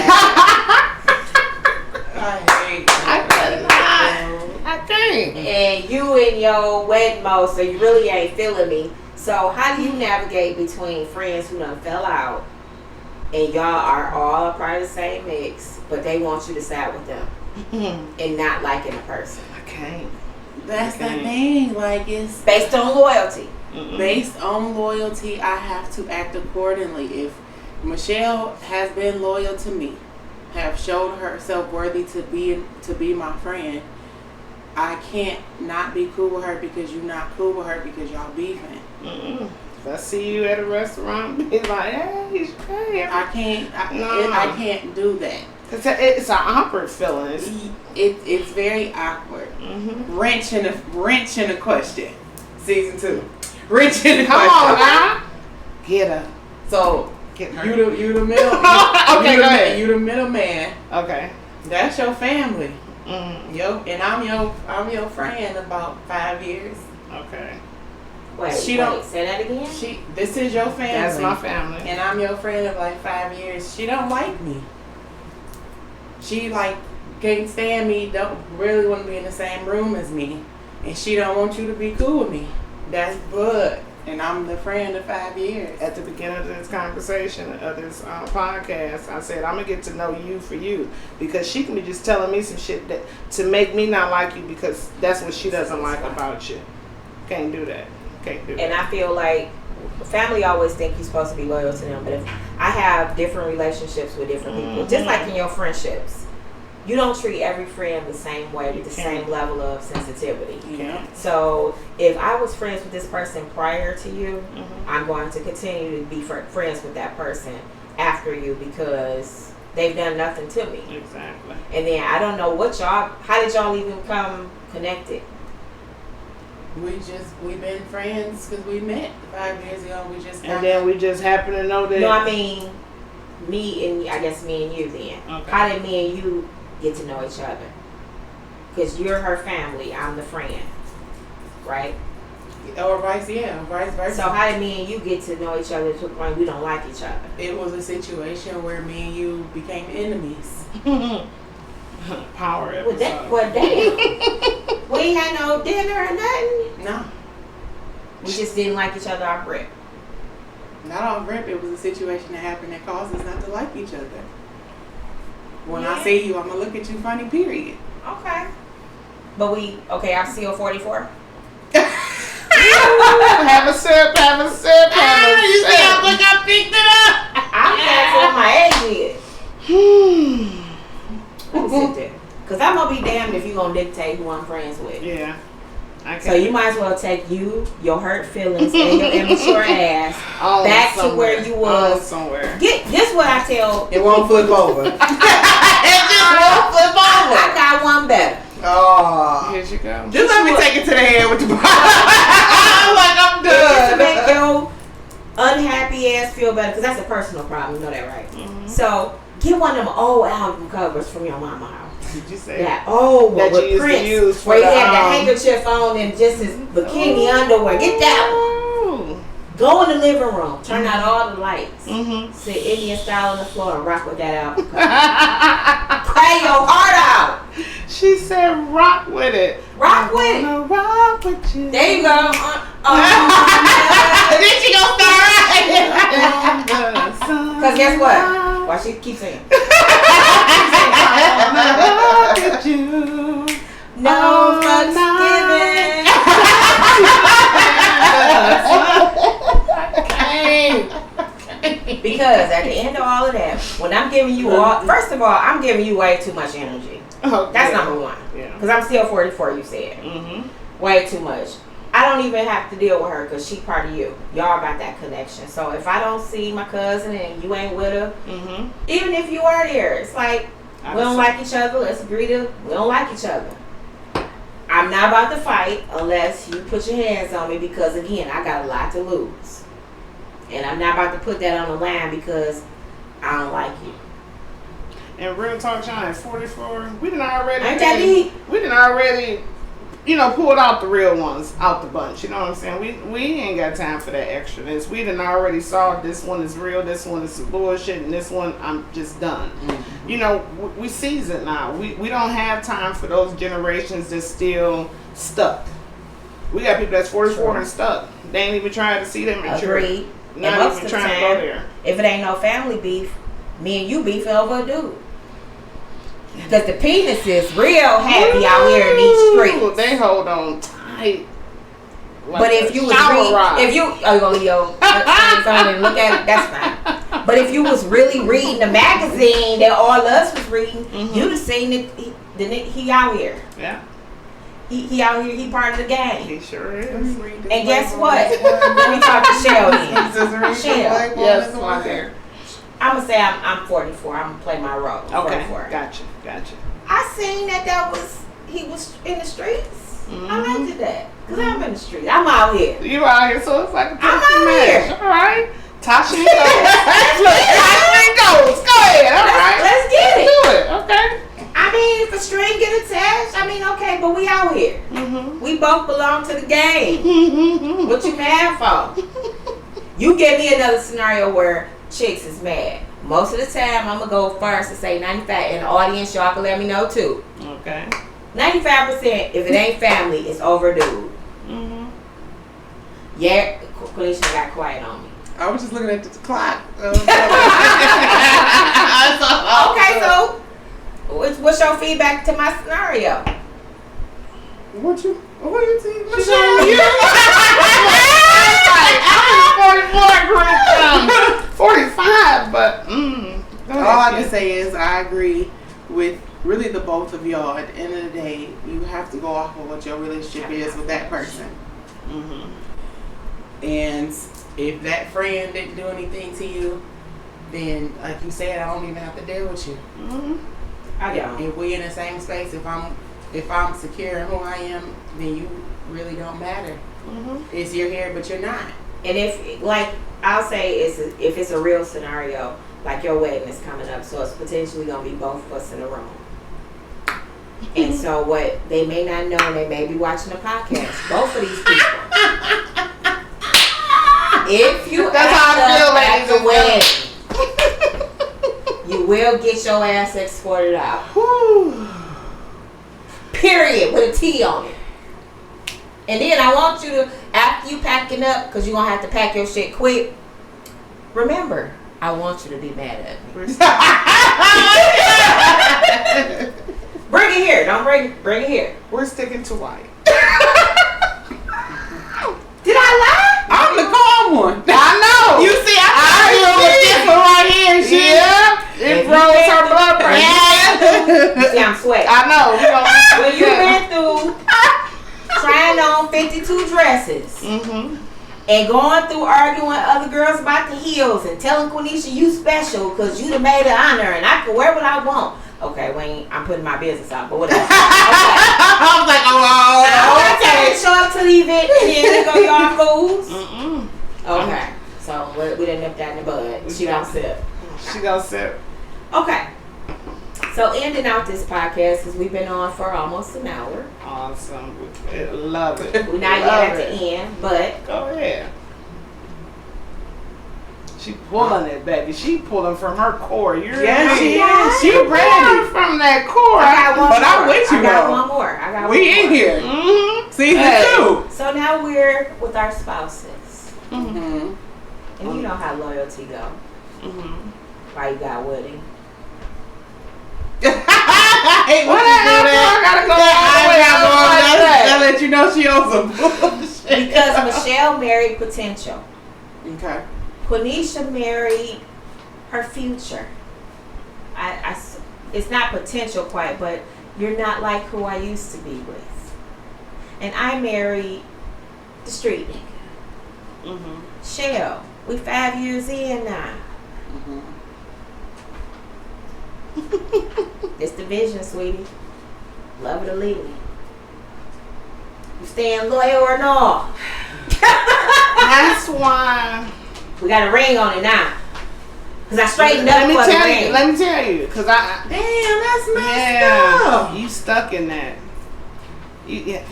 I can't. And you in your wedding mode, so you really ain't feeling me. So how do you navigate between friends who done fell out and y'all are all a part of the same mix, but they want you to side with them and not liking a person? I can't. That's the thing. Like, it's Based on loyalty. based on loyalty. I have to act accordingly. If Michelle has been loyal to me, have showed herself worthy to be my friend, I can't not be cool with her because you're not cool with her because y'all beefing. If I see you at a restaurant, be like, hey. I can't do that. It's an awkward feeling. It's very awkward. Wrench in the question. Season 2. Wrench in the Come question. on now. Get her. So Get her. you the middle. Okay, go ahead. You the middle man. Okay. That's your family. Mm-hmm. And I'm your friend about 5 years. Okay. Wait, say that again? This is your family. That's my family. And I'm your friend of like 5 years. She don't like me. She like can't stand me, don't really want to be in the same room as me. And she don't want you to be cool with me. That's Bud. And I'm the friend of 5 years. At the beginning of this conversation, of this podcast, I said, I'm going to get to know you for you. Because she can be just telling me some shit that to make me not like you because that's what she doesn't like about you. Can't do that. Can't do that. And I feel like family always think you're supposed to be loyal to them. But if I have different relationships with different people, just like in your friendships, you don't treat every friend the same way with the same level of sensitivity. Yeah. So if I was friends with this person prior to you, I'm going to continue to be friends with that person after you because they've done nothing to me. Exactly. And then I don't know how did y'all even become connected? We've been friends because we met 5 years ago. And then we just happen to know that. No, I mean, me and you then. Okay. How did me and you get to know each other? Because you're her family, I'm the friend, right? Or vice versa. So how did me and you get to know each other to the point we don't like each other? It was a situation where me and you became enemies. Power episode. Well, damn. We ain't had no dinner or nothing. No. We just didn't like each other off rip. Not off rip. It was a situation that happened that caused us not to like each other. When I see you, I'm going to look at you funny, period. Okay. But I seal 44. Have a sip. You see how quick I picked it up? I'm saying for my age. Let me sit there. Because I'm going to be damned if you're going to dictate who I'm friends with. Yeah. So you might as well take your hurt feelings and your immature ass back to where you was. Somewhere. This what I tell. It won't flip over. It just won't flip over. I got one better. Oh. Here you go. Just let me take it to the head with the bottom. I'm like, I'm Just to done. make your unhappy ass feel better, because that's a personal problem. You know that, right? So get one of them old album covers from your mama house. Did you say That old one that with you used Prince, to use for where he the, had the handkerchief on and just his bikini underwear. Get that one. one. Go in the living room. Turn out all the lights. Sit Indian style on the floor and rock with that album cover. Cry your heart out. She said, "Rock with it. Rock with it. Rock with you." There you go. Then she gonna start right. Because guess what? Why she keep singing? Rock with you. No fucks given. Because at the end of all of that, when I'm giving you first of all, I'm giving you way too much energy. That's number one. Yeah. Because I'm still 44, you said. Way too much. I don't even have to deal with her because she part of you. Y'all got that connection. So if I don't see my cousin and you ain't with her, even if you are there, it's like, we don't like each other. Let's agree to, we don't like each other. I'm not about to fight unless you put your hands on me because, again, I got a lot to lose. And I'm not about to put that on the line because I don't like you. And real talk, John, at 44, we done already, pulled out the real ones out the bunch. You know what I'm saying? We ain't got time for that extraness. We done already saw this one is real, this one is some bullshit, and this one I'm just done. You know, we seasoned now. We don't have time for those generations that's still stuck. We got people that's 44 True. and stuck. They ain't even trying to see them mature. Agreed. And Not most even of the trying to go time, there. if it ain't no family beef, me and you beefing over a dude. Because the penis is real happy out here in these Ooh, streets. they hold on tight. Like But if a you was shower rod. if you phone and look at it, that's fine. But if you was really reading the magazine that all of us was reading, you'd have seen it. He out here. Yeah, He out here. He part of the game. he sure is. And guess what? Let me talk to Shell then. Shell. Yes, my dear. I'm gonna say I'm 44. I'm gonna play my role. Okay, 44. gotcha. I seen that was he was in the streets. I liked that because I'm in the streets. I'm out here. You out here, so it's like a I'm Tasha out match. here. All right, Tasha and goes. Look, Tasha and goes. Go ahead. All right, Let's get it. do it. Okay. I mean, if a string get attached, I mean, okay, but we out here. We both belong to the game. What you mad for? You give me another scenario where chicks is mad. Most of the time, I'm gonna go first and say 95. And the audience, y'all can let me know too. Okay. 95%, if it ain't family, it's overdue. Yeah, Quenisha got quiet on me. I was just looking at the clock. Okay, so what's your feedback to my scenario? What you see? Michelle, you. I'm 45, but All I can say is I agree with really the both of y'all. At the end of the day, you have to go off of what your relationship is with that person. And if that friend didn't do anything to you, then like you said, I don't even have to deal with you. I don't. If we in the same space, if I'm secure in who I am, then you really don't matter. It's you're here, but you're not. And if, like, I'll say if it's a real scenario, like your wedding is coming up, so it's potentially going to be both of us in the room. And so what they may not know, they may be watching the podcast, both of these people. If you That's how I act feel, up ladies at the wedding, you will get your ass escorted out. Period, with a T on it. And then I want you to, after you packing up, because you're going to have to pack your shit quick, remember, I want you to be mad at me. Bring it here. Don't bring it here. we're sticking to white. Did I lie? I'm the calm one. I know. You see, I deal with this one right here. It If froze you her been blood through- pressure. You see, I'm sweating. I know. We gonna, When you've been through trying on 52 dresses and going through arguing with other girls about the heels and telling Quenisha you special because you done made an honor and I can wear what I want. Okay, I'm putting my business out, but whatever. Okay. I was like, oh. Okay, show up to the event and then go y'all fools. Okay, so we done nipped that in the bud. She don't sip. she gonna sip. Okay, so ending out this podcast because we've been on for almost an hour. Awesome. Love it. We're not yet at the end, but Go ahead. She pulling it, baby. She pulling from her core. You're Yeah, she is. She pulling ready. from that core. I got one But more. I'm with you, I got though. one more. I got We one in more. here. Season Hey. 2. So now we're with our spouses, Mm-hmm. and you know how loyalty go. Why you got Woody? I hate when What you do that. I gotta go all the way out like that. I let you know she owns some bullshit. Because Michelle married potential. Okay. Quenisha married her future. It's not potential quite, but you're not like who I used to be with. And I married the street nigga. Shell. We 5 years in now. It's the vision, sweetie. Love it or leave it. You staying loyal or no? That's why. We got a ring on it now. Cause I straightened up for the ring. Let me tell you, cause I Damn, that's messed up. you stuck in that. Yeah.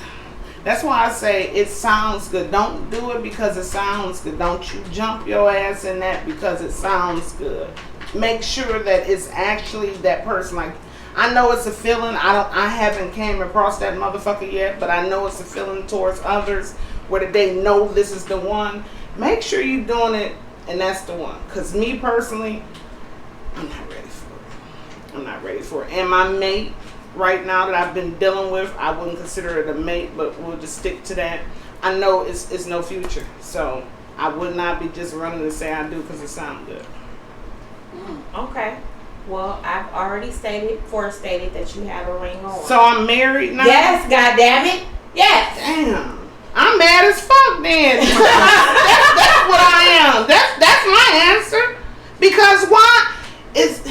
That's why I say it sounds good. Don't do it because it sounds good. Don't you jump your ass in that because it sounds good. Make sure that it's actually that person. Like I know it's a feeling. I haven't came across that motherfucker yet, but I know it's a feeling towards others where they know this is the one. Make sure you're doing it, and that's the one. Cause me personally, I'm not ready for it. I'm not ready for it. And my mate right now that I've been dealing with, I wouldn't consider it a mate, but we'll just stick to that. I know it's no future, so I would not be just running to say I do because it sounds good. Okay. Well, I've already stated that you have a ring on. So I'm married now? Yes, goddammit. Yes. Damn. I'm mad as fuck then. that's what I am. That's my answer. Because why is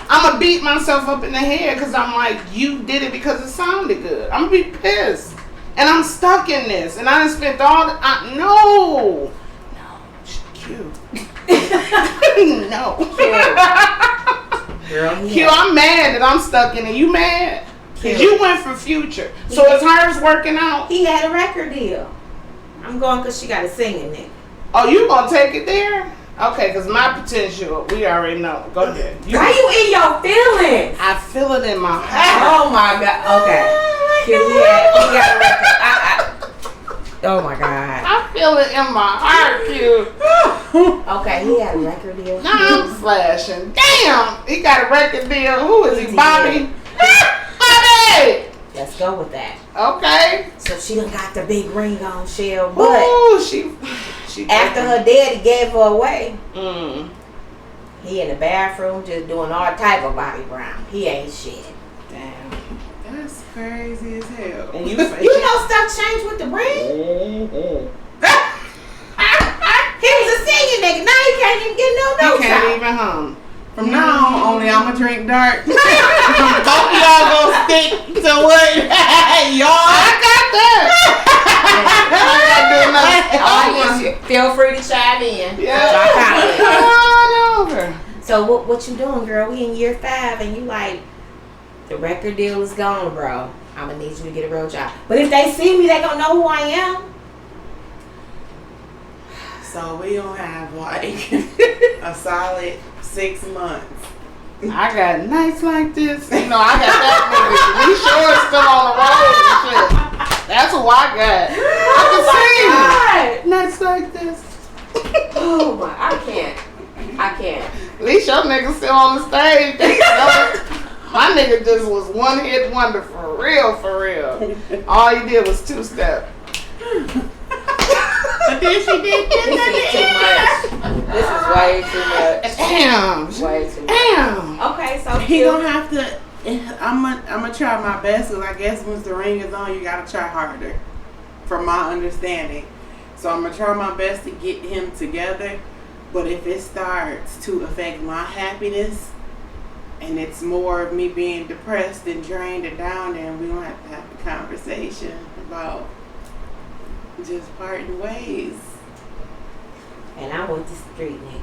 I'm going to beat myself up in the head because I'm like, you did it because it sounded good. I'm going to be pissed. And I'm stuck in this. And I done spent all the... No. Q. No. Girl, Q, I'm mad that I'm stuck in it. You mad? Because you went for future. So is hers working out? He had a record deal. I'm going because she got a singing nigga. Oh, you going to take it there? Okay, because my potential, we already know. Go ahead. Why you in your feelings? I feel it in my heart. Oh my God. Okay. He got a record. Oh my God. I feel it in my heart, Q. Okay, he had a record deal. Now I'm flashing. Damn, he got a record deal. Who is he, Bobby? Bobby! Let's go with that. Okay. So she done got the big ring on, Shell, but Ooh, she after her daddy gave her away, Mm. he in the bathroom just doing all type of Bobby Brown. He ain't shit. Damn. That's crazy as hell. And you You know stuff changed with the ring. He was a singing nigga. Now he can't even get no You notes can't out. even hum. From now on, only I'ma drink dark. Both of y'all gonna stick to what y'all. I got that. I gotta do another. Feel free to chime in. Yeah. Come on over. So what you doing, girl? We in year 5 and you like, the record deal is gone, bro. I'm gonna need you to get a real job. But if they see me, they gonna know who I am. So we don't have like a solid 6 months. I got nights like this. You know, I got that nigga. We sure is still on the road and shit. That's who I got. I can sing. Nights like this. Oh my, I can't. At least your nigga still on the stage. My nigga just was one hit wonder for real, for real. All he did was 2-step. But then she did This is too much. This is way too much. Damn. Way too much. Damn. Okay, so He gonna have to. I'm gonna try my best, because I guess once the ring is on, you gotta try harder, from my understanding. So I'm gonna try my best to get him together. But if it starts to affect my happiness, and it's more of me being depressed and drained and down, then we gonna have to have a conversation about just parting ways. And I want the street nigga.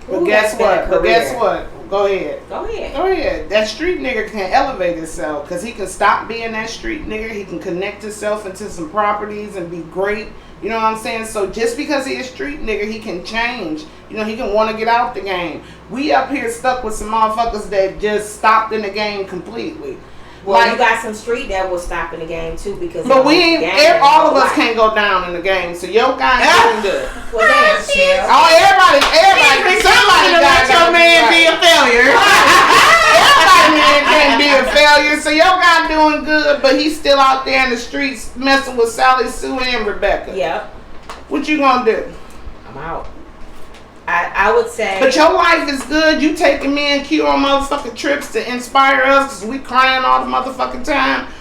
But Ooh, guess that's been a what? But guess career. what? Go ahead. Go ahead. Go ahead. That street nigga can elevate himself because he can stop being that street nigga. He can connect himself into some properties and be great. You know what I'm saying? So just because he a street nigga, he can change. You know, he can want to get out the game. We up here stuck with some motherfuckers that just stopped in the game completely. Well, Like- you got some street that was stopping the game too because. But we ain't. game All of us right. can't go down in the game. So your guy doing good. Well, damn, Shell. Oh, everybody, somebody got your man be a failure. Everybody man can't be a failure. So your guy doing good, but he's still out there in the streets messing with Sally Sue and Rebecca. Yep. What you gonna do? I'm out. I would say. But your life is good. You taking me and Q on motherfucking trips to inspire us because we crying all the motherfucking time.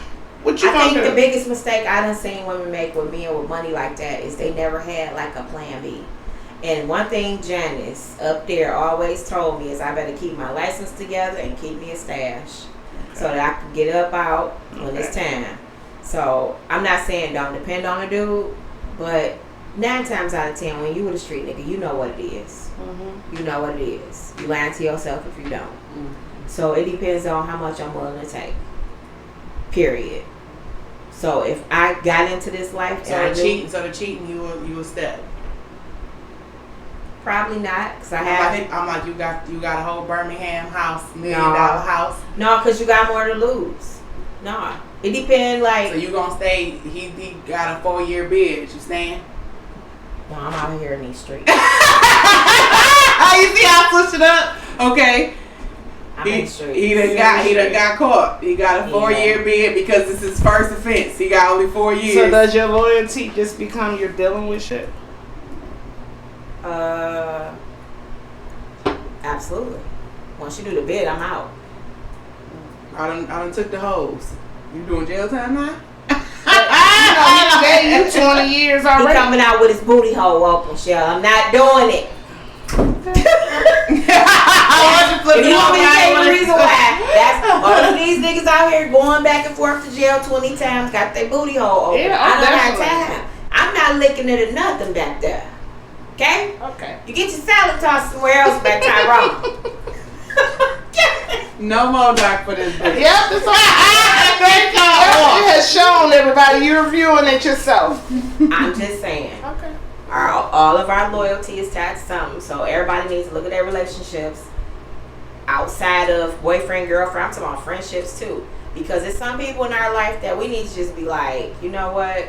What you I gonna think do? the biggest mistake I done seen women make with men with money like that is they never had like a plan B. And one thing Janice up there always told me is I better keep my license together and keep me a stash so that I can get up out when it's time. So I'm not saying don't depend on a dude, but 9 times out of 10 when you with a street nigga, you know what it is. Mm-hmm. You know what it is. You lying to yourself if you don't. So it depends on how much I'm willing to take. Period. So if I got into this life So and I the knew, cheating, you will step. Probably not, because I have. I'm like, you got a whole Birmingham house, $1 million No. house. No, because you got more to lose. No. It depends, like. So you gonna stay? He got a 4-year bid. You staying? No, I'm out here in these streets. You see how I switched it up? Okay. I'm in the streets. He done got caught. He got a 4-year bid because it's his first offense. He got only 4 years. So does your loyalty just become you're dealing with shit? Absolutely. Once you do the bid, I'm out. I done took the hose. You doing jail time now? He gave you 20 years He already. coming out with his booty hole open, Shell. I'm not doing it. If you want me to tell you the reason why, that's all of these niggas out here going back and forth to jail 20 times, got their booty hole open. Yeah, I don't have definitely. time. I'm not licking it or nothing back there. Okay? Okay. You get your salad tossed somewhere else back Tyrone. No more doc for this bitch. Yep, that's all. It has shown everybody you're reviewing it yourself. I'm just saying. Okay. All of our loyalty is tied to something, so everybody needs to look at their relationships outside of boyfriend, girlfriend. I'm talking about friendships too, because there's some people in our life that we need to just be like, you know what?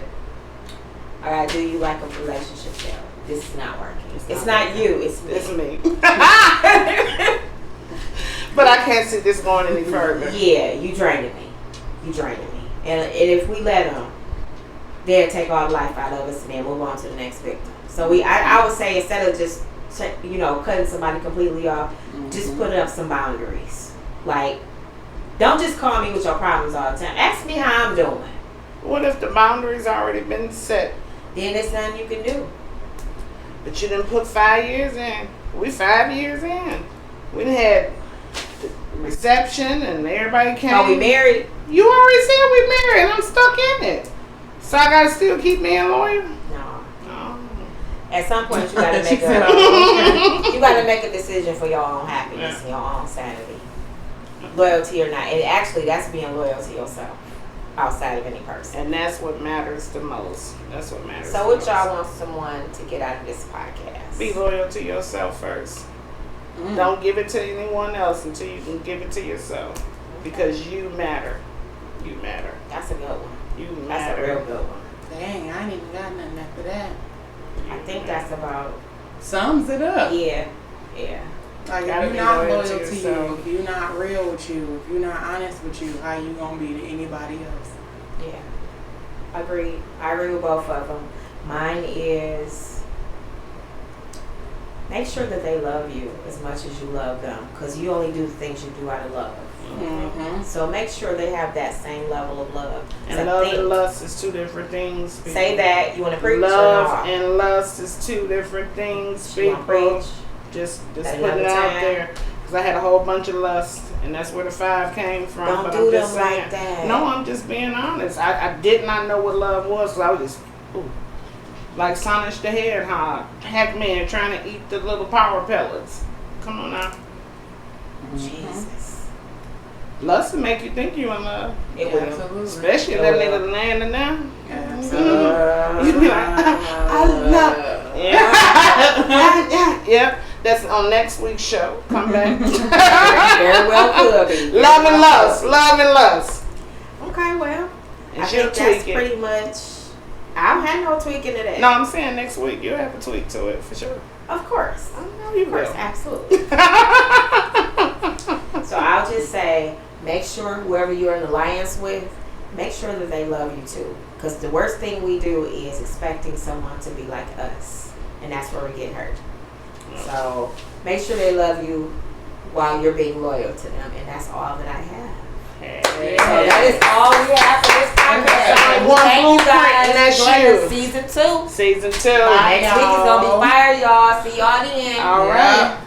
I gotta do you like a relationship now. This is not working. It's not you. It's me. It's me. But I can't see this going any further. Yeah, you draining me. You draining me. And if we let them, they'll take all the life out of us and then move on to the next victim. So I would say instead of just cutting somebody completely off, just put up some boundaries. Like, don't just call me with your problems all the time. Ask me how I'm doing. What if the boundaries already been set? Then there's nothing you can do. But you didn't put 5 years in. We 5 years in. We done had the reception and everybody came. Are we married? You already said we married. I'm stuck in it. So I gotta still keep being loyal? No. No. At some point you gotta She make said, a "Oh, you gotta make a decision for your own happiness and your own sanity. Loyalty or not. And actually that's being loyal to yourself outside of any person. And that's what matters the most. That's what matters. So the what most. y'all want someone to get out of this podcast? Be loyal to yourself first. Don't give it to anyone else until you can give it to yourself. Because you matter. You matter. That's a good one. You That's matter. a real good one. Dang, I ain't even got nothing after that. I think that's about Sums it up. yeah. Like, Gotta if be you're not loyal loyal to to you, yourself. if you're not real with you, if you're not honest with you, how you gonna be to anybody else? Yeah. Agreed. I agree with both of them. Mine is make sure that they love you as much as you love them, because you only do the things you do out of love. Mm-hmm. So make sure they have that same level of love. And So love think- and lust is two different things. People. Say that you want to preach Love or not? and lust is two different things. You wanna People. preach? Just At putting another it out time? there. Because I had a whole bunch of lust, and that's where the 5 came from. Don't but do I'm just them like saying, that. No, I'm just being honest. I did not know what love was, so I was just like Sonic the Hedgehog, Pac-Man trying to eat the little power pellets. Come on now. Jesus. Lust will make you think you in love. It will. Absolutely. Especially It that will. nigga landing now. Absolutely. You be like, I love Yeah. Yep. That's on next week's show. Come back. Very well could be. Love and lust. Love and lust. Okay, well, And I she'll think that's tweak it. pretty much. I don't have no tweaking to that. No, I'm saying next week you'll have a tweak to it for sure. Of course. I know you Of course, will. absolutely. So I'll just say, make sure whoever you're in alliance with, make sure that they love you too. Because the worst thing we do is expecting someone to be like us. And that's where we get hurt. So make sure they love you while you're being loyal to them. And that's all that I have. So that is all we have for this podcast. Okay. One Thank you blueprint, guys and that's for joining you. us Season 2. Season 2. Bye. Next week is going to be fire, y'all. See y'all then. All right.